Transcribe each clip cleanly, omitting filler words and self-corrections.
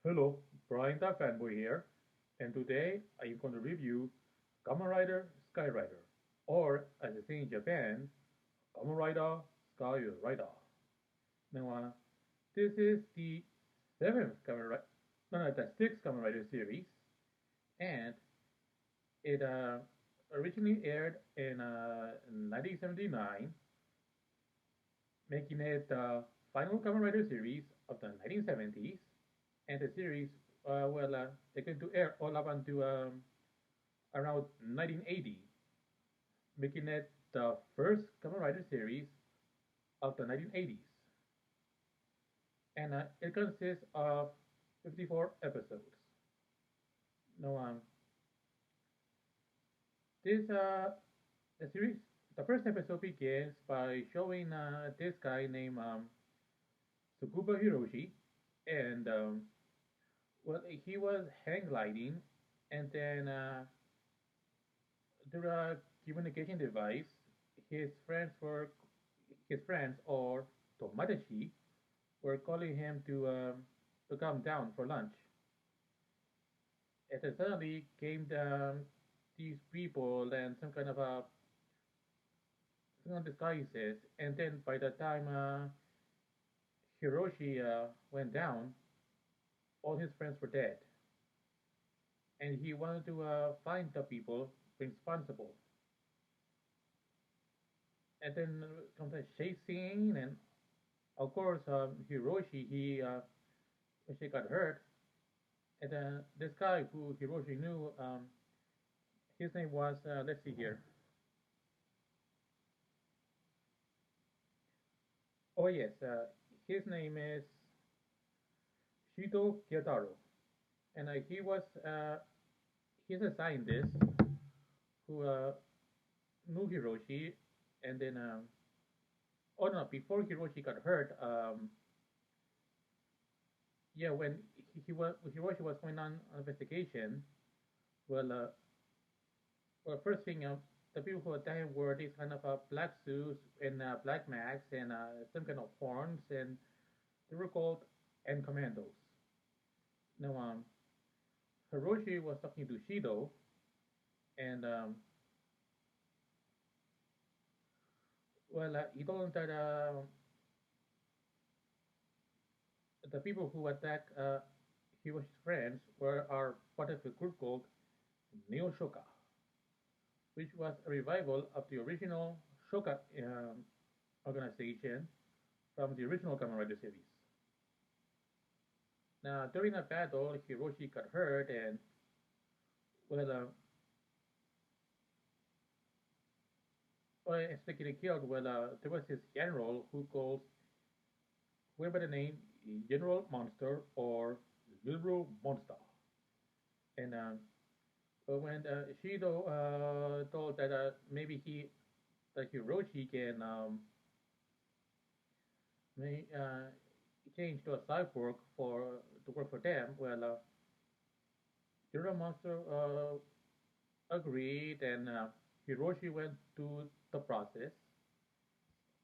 Hello, Brian the Fanboy here, and today I am going to review Kamen Rider Skyrider, or as they say in Japan, Kamen Rider Skyrider. Now, this is the seventh Kamen Rider, no, the sixth Kamen Rider series, and it originally aired in 1979, making it the final Kamen Rider series of the 1970s, and the series, they're going to air all up until around 1980, making it the first Kamen Rider series of the 1980s. And it consists of 54 episodes. Now, this the series, the first episode begins by showing this guy named Tsukuba Hiroshi, and he was hang gliding, and then through a communication device, his friends were his friends or Tomodachi were calling him to come down for lunch. And then suddenly came these people and some kind of disguises, and then by the time Hiroshi went down, all his friends were dead, and he wanted to find the people responsible. And then comes a chase scene, and of course Hiroshi he got hurt, and this guy who Hiroshi knew, his name was let's see here. Oh yes, his name is Shito Gyataro, and he's a scientist who knew Hiroshi, and then oh no, before Hiroshi got hurt, yeah, when Hiroshi was going on an investigation, well, first thing, the people who attacked were these kind of black suits and black masks and some kind of horns, and they were called N Commandos. Now, Hiroshi was talking to Shido, and he told him that the people who attacked Hiroshi's friends are part of a group called Neo Shoka, which was a revival of the original Shoka organization from the original Kamen Rider series. Now, during a battle, Hiroshi got hurt, and well, uh, instead of getting killed, there was this general who went by the name General Monster or Little Monster. And when Shido told that maybe that Hiroshi can may, change to a cyborg to work for them, General Monster agreed, and Hiroshi went to the process.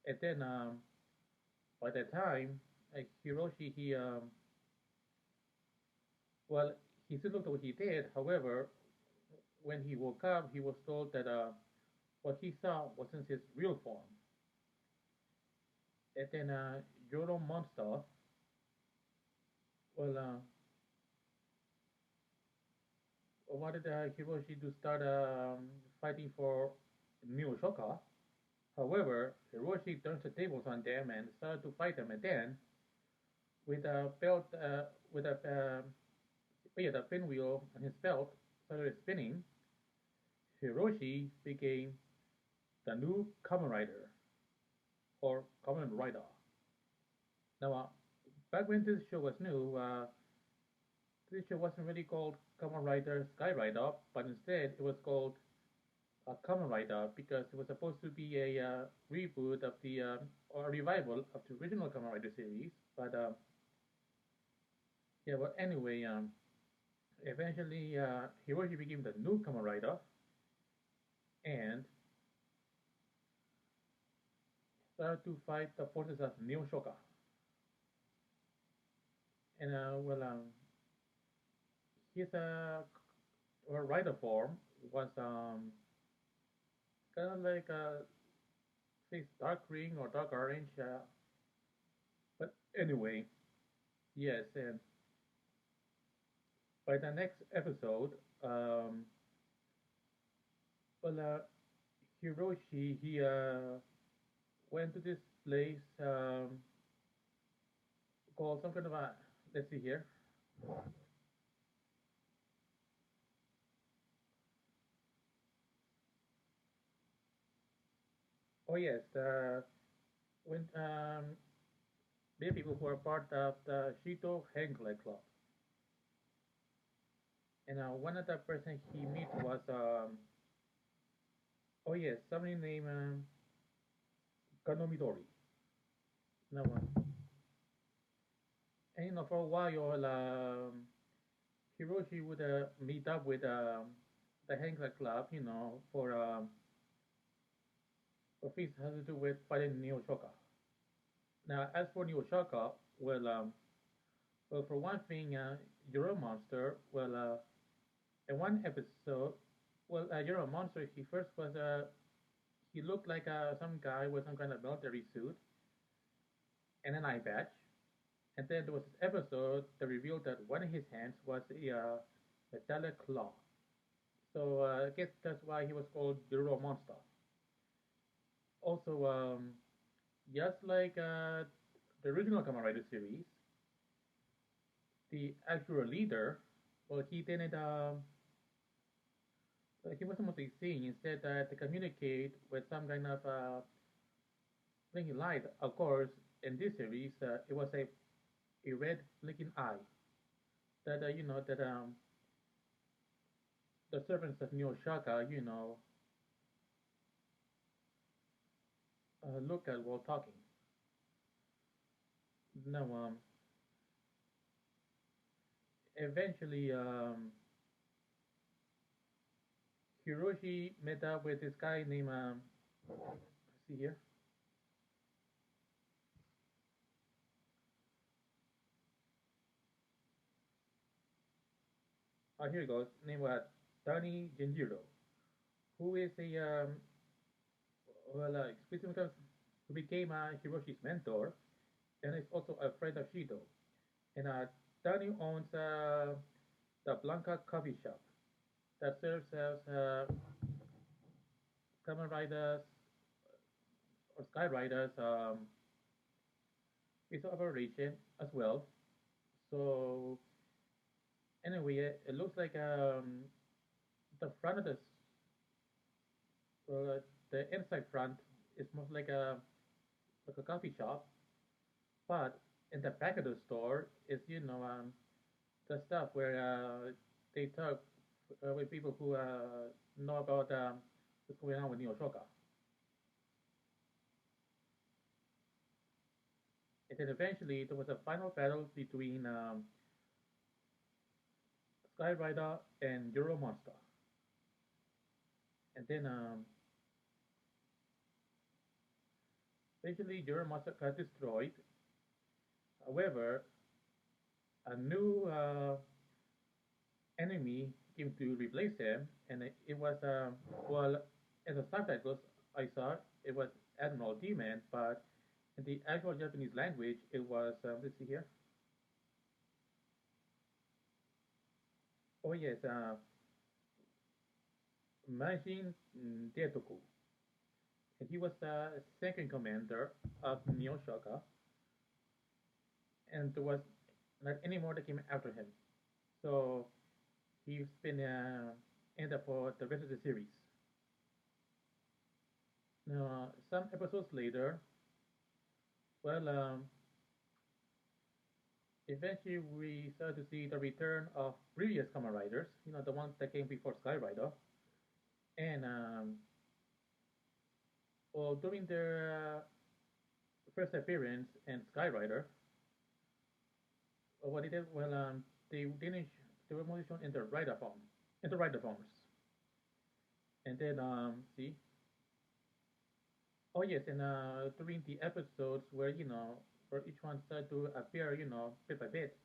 And then by that time, Hiroshi well he still looked at what he did. However, when he woke up, he was told that what he saw wasn't his real form. And then Yoro Monster, well, wanted Hiroshi to start fighting for Neo Shoka. However, Hiroshi turns the tables on them and started to fight them. And then, with a belt, with a the pinwheel on his belt started spinning, Hiroshi became the new Kamen Rider or Kamen Rider. Now, back when this show was new, this show wasn't really called Kamen Rider Skyrider, but instead it was called Kamen Rider because it was supposed to be a reboot of the or a revival of the original Kamen Rider series. But yeah, well, anyway, eventually Hiroshi became the new Kamen Rider and started to fight the forces of Neo Shoka. And his rider form was kind of like say dark green or dark orange. But anyway, yes, and by the next episode, um, well, Hiroshi he went to this place called some kind of a, let's see here. Oh yes, when many people who are part of the Shito Henkle Club, and one of the person he met was oh yes, somebody named Kanomidori. No one, and for a while, Hiroshi would meet up with the Henkle Club, for things that has to do with fighting Neo Shoka. Now, as for Neo Shoka, well, for one thing, Euro Monster, in one episode, Euro Monster, he first was he looked like some guy with some kind of military suit and an eye patch. And then there was this episode that revealed that one of his hands was a metallic claw. So I guess that's why he was called Euro Monster. Also, just like the original Kamen Rider series, the actual leader, well, he didn't he wasn't mostly seen. Instead, to communicate with some kind of blinking light. Of course, in this series, it was a red blinking eye that that the servants of Neo Shaka look at while talking. Now, eventually, Hiroshi met up with this guy named see here. Oh, here he goes. Named what? Tani Genjiro, who is a explicitly who became Hiroshi's mentor and is also a friend of Shido. And Tani owns the Blanca coffee shop that serves as Kamen Riders or Skyriders its operation as well. So anyway, it looks like the front of the inside front is most like a coffee shop, but in the back of the store is the stuff where they talk with people who know about what's going on with Neo Shoka. And then eventually there was a final battle between Skyrider and Euro Monster. And then eventually Euro Monster got destroyed. However, a new enemy came to replace him, and it was as the subtitles I saw, it was Admiral Demon, but in the actual Japanese language, it was let's see here. Oh yes, Majin Detoku, and he was the second commander of Neo Shoka, and there was not any more that came after him. So he's been in there for the rest of the series. Now, some episodes later, well, eventually we start to see the return of previous Kamen Riders, the ones that came before Skyrider. And well, during their first appearance in Skyrider, what they did, they didn't, they were mostly shown in the rider forms. And then, see, oh yes, and during the episodes where, where each one started to appear, bit by bit,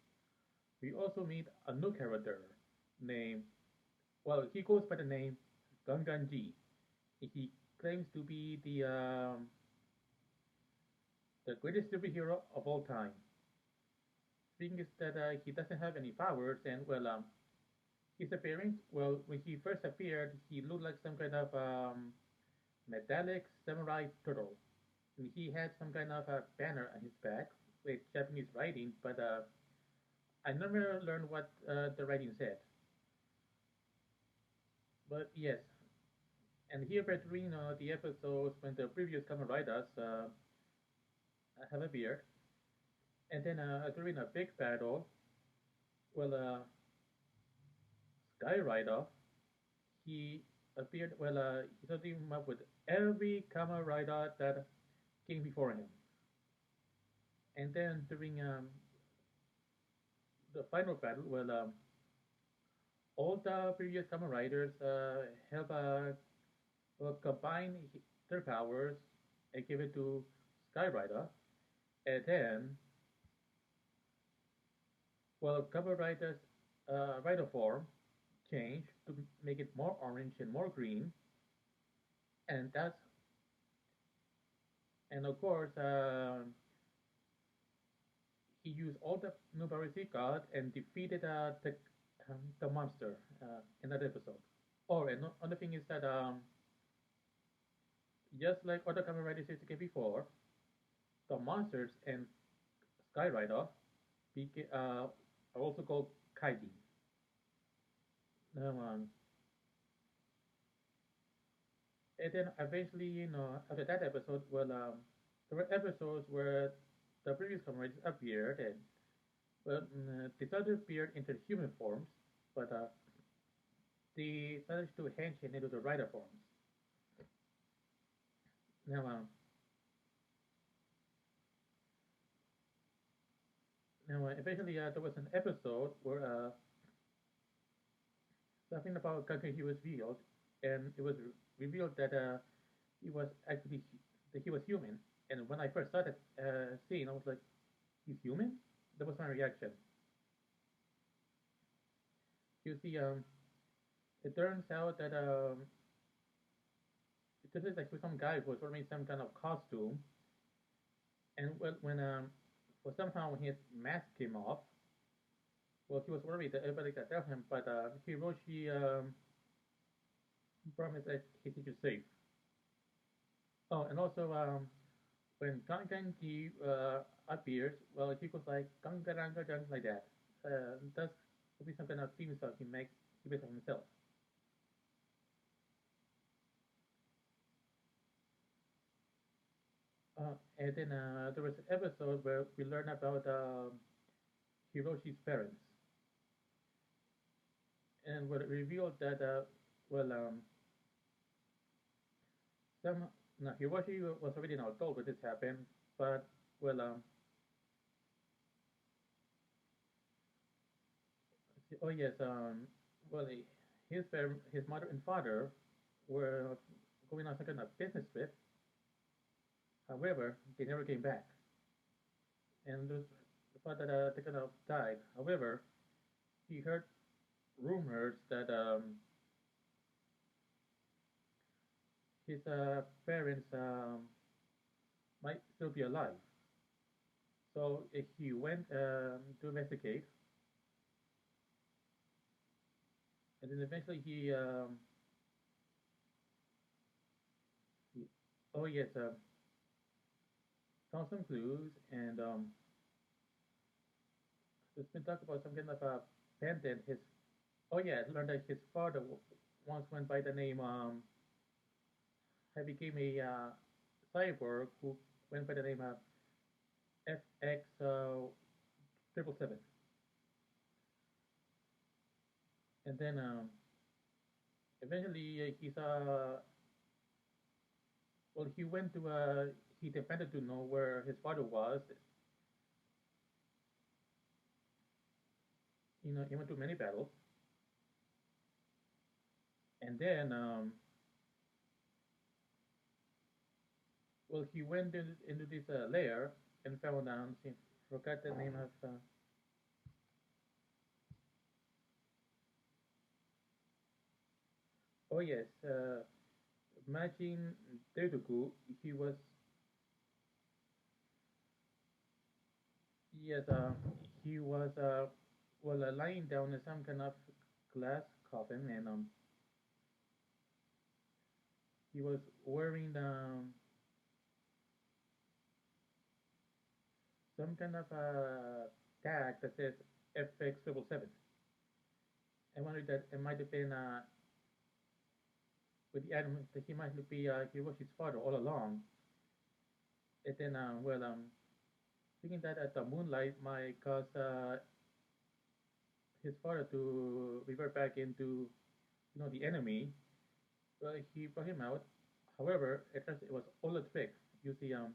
we also meet a new character. named, well, he goes by the name Ganganji. He claims to be the greatest superhero of all time. Thing is that he doesn't have any powers, and well, his appearance, well, when he first appeared, he looked like some kind of metallic samurai turtle. And he had some kind of a banner on his back with Japanese writing, but I never learned what the writing said. But yes, and here between the episodes when the previous Kamen Riders have appeared, and then during a big battle, well, Skyrider, he appeared, well, he started teaming up with every Kamen Rider that came before him. And then during the final battle, well, all the previous Kamen Riders have combined their powers and give it to Skyrider. And then, well, Kamen Rider's rider form changed to make it more orange and more green. And that's, and of course, he used all the new powers he got and defeated the monster in that episode. Oh, and another thing is that just like other Kamen Riders used to get before, the monsters and Skyrider are also called Kaiji. Um, and then eventually, after that episode, well, there were episodes where the previous Kamen Riders appeared, and well, they started to appear into human forms, but they managed to hench into the rider forms. Now, eventually, there was an episode where something about Kaneki was revealed, and it was revealed that he was actually that he was human. And when I first started seeing, I was like, "He's human?" That was my reaction. You see, it turns out that this is like some guy who was wearing some kind of costume, and when for somehow when his mask came off, well, he was worried that everybody could tell him, but Hiroshi promised that he keep you safe. Oh, and also when Kangenji appears, well, he goes like Gangaranga like that. That's will be some kind of theme song he makes of himself. And then there was an episode where we learn about Hiroshi's parents, and we revealed that well, some no, Hiroshi was already an adult when this happened, but well, oh yes, well, his mother and father were going on some kind of business trip. However, they never came back, and the father they kind of died. However, he heard rumors that his parents might still be alive. So he went to investigate, and then eventually he oh yes, found some clues, and it's been talked about some kind of a pendant. His oh yeah, learned that his father once went by the name he became a cyborg who went by the name of FX 777, and then eventually he saw well he went to he demanded to know where his father was. He went to many battles, and then well he went into this lair and found out. See, forgot the name of Oh yes, Majin Deruku, he was yes, he was lying down in some kind of glass coffin, and he was wearing some kind of tag that says FX777. I wonder that it might have been with the animal that he might be Hiroshi's father all along. And then, thinking that the moonlight might cause his father to revert back into, the enemy. Well, he brought him out. However, it was all a trick. You see, oh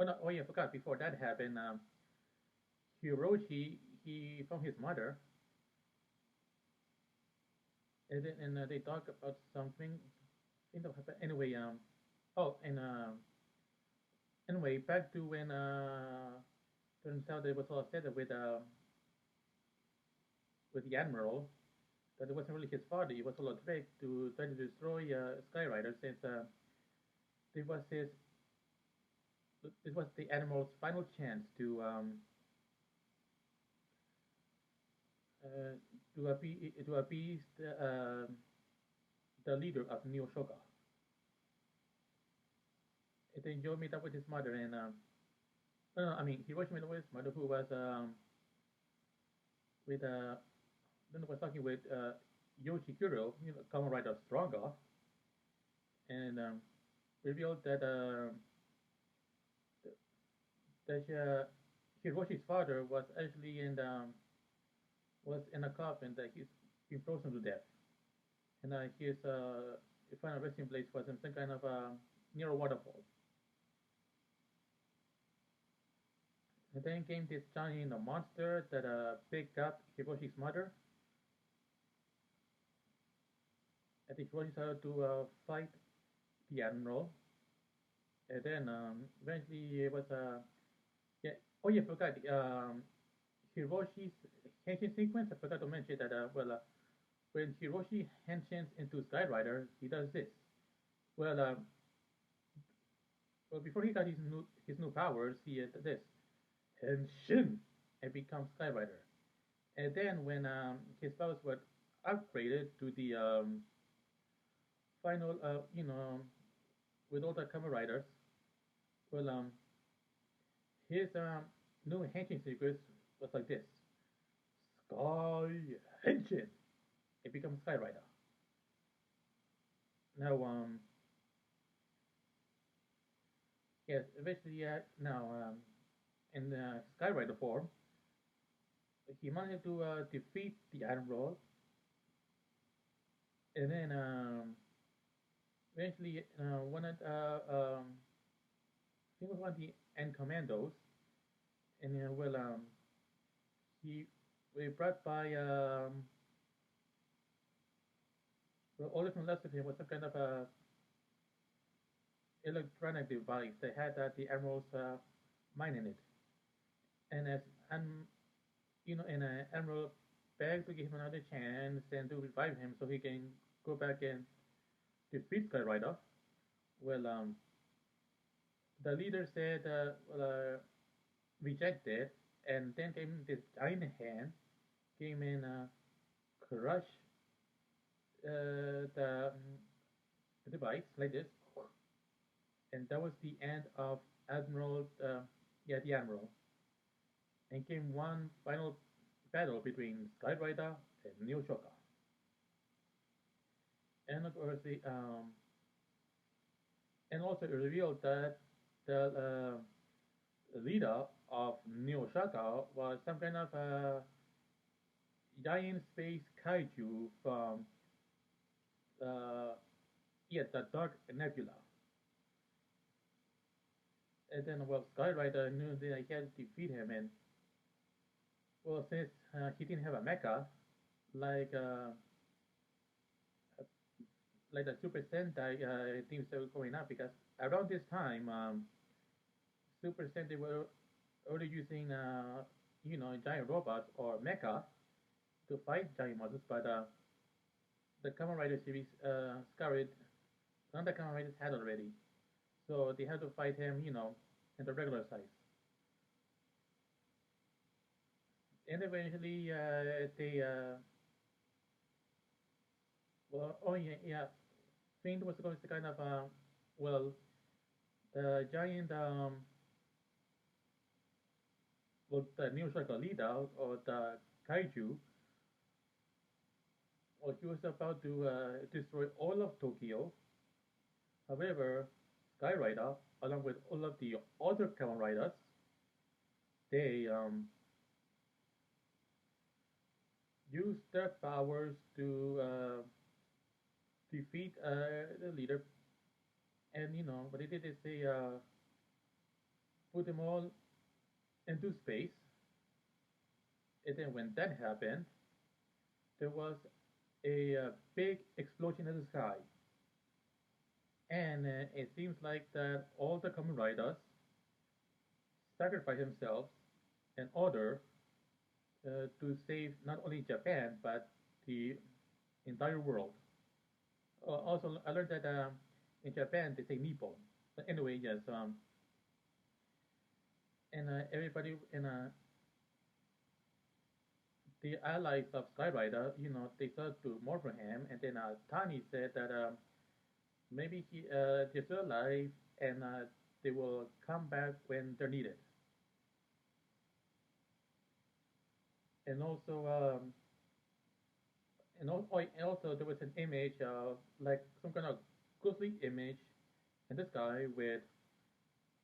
no, oh yeah, I forgot. Before that happened, Hiroshi, he found his mother, and then they talk about something. I think that happened anyway. Oh, and anyway, back to when turns out it was all set up with the admiral that it wasn't really his fault. It was all a trick to try to destroy Skyrider since it was his it was the admiral's final chance uh, to appease the leader of Neo Shoka. And then Joe met up with his mother and no, no, I mean Hiroshi met up with his mother who was with then was talking with Yoshikuro, Kamen Rider Stronger, and revealed that Hiroshi's father was in a coffin that he's been frozen to death, and his final resting place was in some kind of near a waterfall. And then came this giant monster that picked up Hiroshi's mother, and Hiroshi started to fight the admiral, and then eventually it was yeah. Oh yeah, forgot Hiroshi's henshin sequence. I forgot to mention that when Hiroshi henshins into Skyrider, he does this. Well, well, before he got his new powers, he did this henshin and becomes Skyrider. And then when his powers were upgraded to the final, with all the Kamen Riders, well, his new henshin sequence was like this: Sky Henshin. It becomes Skyrider. Now, yes, eventually, now, in the Skyrider form, he managed to defeat the Admiral, and then eventually one of I think it was one of the End Commandos, and he we brought by well, all from left of him was some kind of a electronic device that had the Admiral's mind in it, and as and and Admiral begged to give him another chance and to revive him so he can go back and defeat Skyrider. Well, the leader said, rejected, and then came this giant hand, came and crushed the device like this, and that was the end of Admiral, the Admiral, and came one final battle between Skyrider and Neo Shoka, and of course and also it revealed that the leader of Neo Shoka was some kind of giant space kaiju from the Dark Nebula. And then, well, Skyrider knew that he had to defeat him, and well, since he didn't have a mecha like uh, like the Super Sentai teams that were going up, because around this time, Super Sentai were already using giant robots or mecha to fight giant monsters, but the Kamen Rider series, Skyrider, none of the Kamen Riders had already. So they had to fight him, in the regular size. And eventually, well, oh yeah, yeah. Fiend was going to kind of, well, the giant, the new circle leader or the kaiju, well, he was about to destroy all of Tokyo. However, Skyrider, along with all of the other Kamen Riders, they used their powers to defeat the leader. And what they did is they put them all into space. And then when that happened, there was a big explosion in the sky. And it seems like that all the Kamen Riders sacrificed themselves in order to save not only Japan but the entire world. Also, I learned that in Japan they say Nippon. But anyway, yes, and everybody in the allies of Skyrider, they started to mourn for him, and then Tani said that maybe they're still alive and they will come back when they're needed. And also, and also there was an image of like some kind of ghostly image in the sky with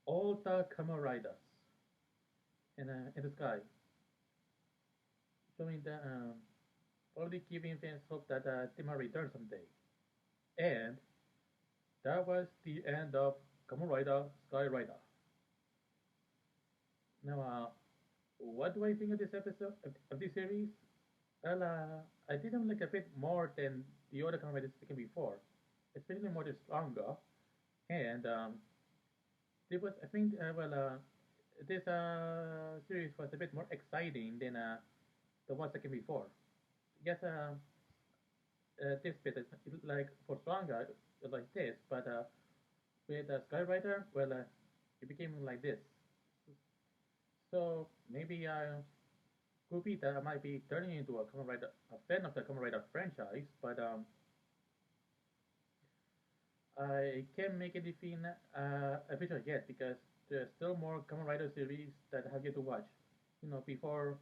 all the Kamen Riders in the sky, showing the probably giving fans hope that they might return someday. And that was the end of Kamen Rider Skyrider. Now, what do I think of this episode of this series? Well, I did them like a bit more than the other Kamen Riders taken before, especially more the stronger. And it was, I think, this series was a bit more exciting than the ones taken before. Yes, this bit is like for stronger like this, but with Skyrider, well, it became like this. So maybe could be that I might be turning into a Kamen Rider, a fan of the Kamen Rider franchise, but I can't make it define official yet because there's still more Kamen Rider series that I have yet to watch. Before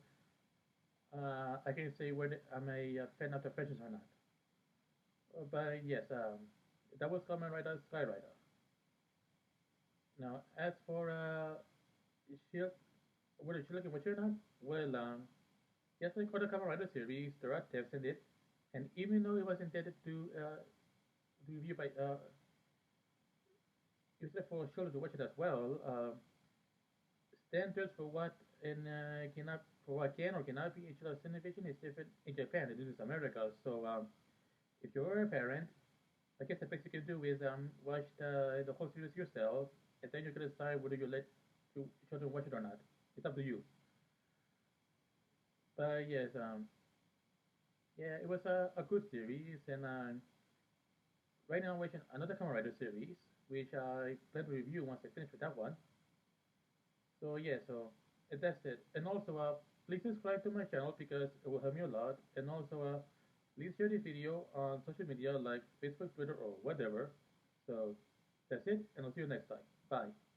I can say whether I'm a fan of the franchise or not. But yes, that was Kamen Rider Skyrider. Now, as for Shield, whether Shield can watch it or not, well, yes, like other Kamen Rider series, there are devs in it, and even though it was intended to review by user for Shield to watch it as well, standards for what cannot for what can or cannot be HLR Cinevision is different in Japan than it is America. So if you're a parent, I guess the best you can do is watch the whole series yourself, and then you can decide whether you let your children watch it or not. It's up to you. But yes, yeah, it was a good series, and right now I'm watching another Kamen Rider series, which I plan to review once I finish with that one. So yeah, so that's it. And also, please subscribe to my channel because it will help me a lot. And also, please share this video on social media like Facebook, Twitter, or whatever. So that's it, and I'll see you next time. Bye.